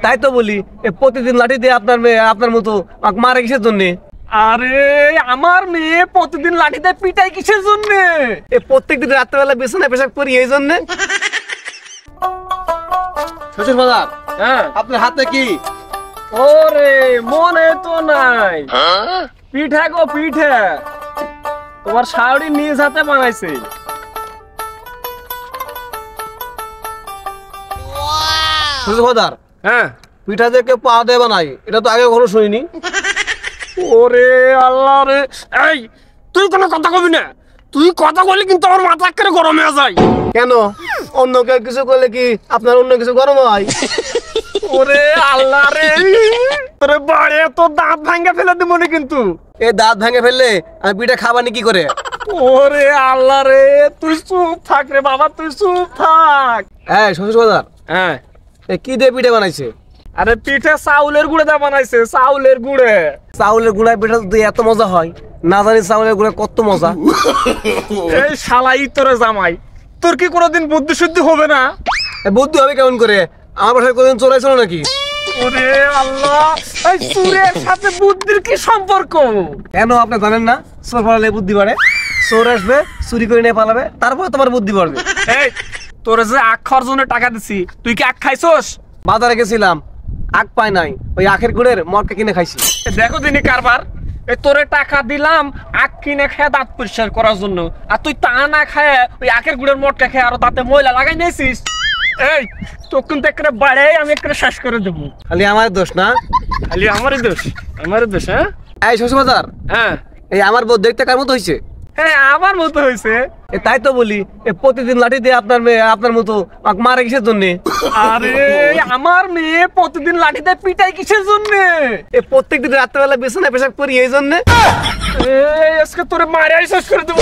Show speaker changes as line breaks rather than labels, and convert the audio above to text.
তাই তো বলি, প্রতিদিন লাঠি দিয়ে আপনার মেয়ে আপনার মতো মারে কিসের জন্য?
আরে আমার মেয়ে প্রতিদিন লাঠিতে পিটাই কিসের জন্য?
প্রত্যেকদিন রাত্রেবেলা বিছানায় পেশাব করি এই জন্য। শ্বশুর বাজার,
হ্যাঁ
আপনার হাতে কি?
ওরে মনে তো নাই। পিঠা গো পিঠা, তোমার শাড়ি নিজ হাতে বানাইছে।
শ্বশুর বাজার,
হ্যাঁ
পিঠা দিয়ে কেউ পা দিয়ে বানাই, এটা তো আগে কখনো শুনিনি।
ওরে আল্লাহ রে, এই তুই কোনো কথা কবি না। তুই কথা বলি কিন্তু আমার মাথা করে গরম হয়ে যায়।
কেন? অন্য কেউ কিছু করলে কি আপনার অন্য কিছু গরম হয়?
ওরে আল্লাহ রে, তোরে বাড়ে তো দাঁত ভাঙে ফেলে দিব না কিন্তু।
এই দাঁত ভেঙে ফেললে আমি পিঠা খাবানি কি করে?
ওরে আল্লাহ রে, তুই চুপ থাক রে বাবা, তুই চুপ থাক।
হ্যাঁ শ্বশুর বাজার,
হ্যাঁ
কি দিয়ে পিঠা বানাইছে?
আরে পিঠে চাউলের গুঁড়ে দা বানাইছে, চাউলের গুঁড়ে।
চাউলের গুঁড়ায় পিঠা যদি এত মজা হয়, না জানি চাউলের গুঁড়া কত মজা।
এই শালাই তোরে জামাই, তোর কি কোনোদিন বুদ্ধি শুদ্ধি হবে না?
বুদ্ধি হবে কেমন করে? আমার বাসায় কোনদিন চোর আইছিল নাকি?
ওরে আল্লাহ, এই চোরের সাথে বুদ্ধির কি সম্পর্ক?
কেন আপনি জানেন না চোর পালালে বুদ্ধি বাড়ে? চোর আসবে, চুরি করে নিয়ে পালাবে, তারপরে তোমার বুদ্ধি বাড়বে।
এই তোরে যে আখ খাওয়ার জন্য টাকা দিছি, তুই কি আখ খাইছস?
বাজারে গেছিলাম, আখ পাই নাই, ওই আখের গুড়ের মটকা কিনে খাইছি।
দেখো দিনি কারবার, এই তোরে টাকা দিলাম আখ কিনে খেয়ে দাঁত পরিষ্কার করার জন্য, আর তুই তা না খায় ওই আখের গুড়ের মটকা খেয়ে আরো দাঁতে ময়লা লাগাই নিয়েছিস। এই তোকে কিন্তু একটা বাড়ে আমি একটা শেষ করে দেবো।
খালি আমার দোষ না?
খালি আমারই দোষ, আমারই দোষ। হ্যাঁ
এই শ্বশুর বাজার,
হ্যাঁ
এই আমার বউ দেখতে কার মতো হয়েছে?
হ্যাঁ আমার মতো হয়েছে।
তাই তো বলি, প্রতিদিন লাঠি দিয়ে আপনার মেয়ে আপনার মতো মারে কিসের জন্য?
আরে আমার মেয়ে প্রতিদিন লাঠিতে পিটাই কিসের জন্য?
প্রত্যেকদিন রাত্রেবেলা বিছানায় পেশাব করি এই জন্য।
আজকে তোরে মারে শেষ করে দেবো।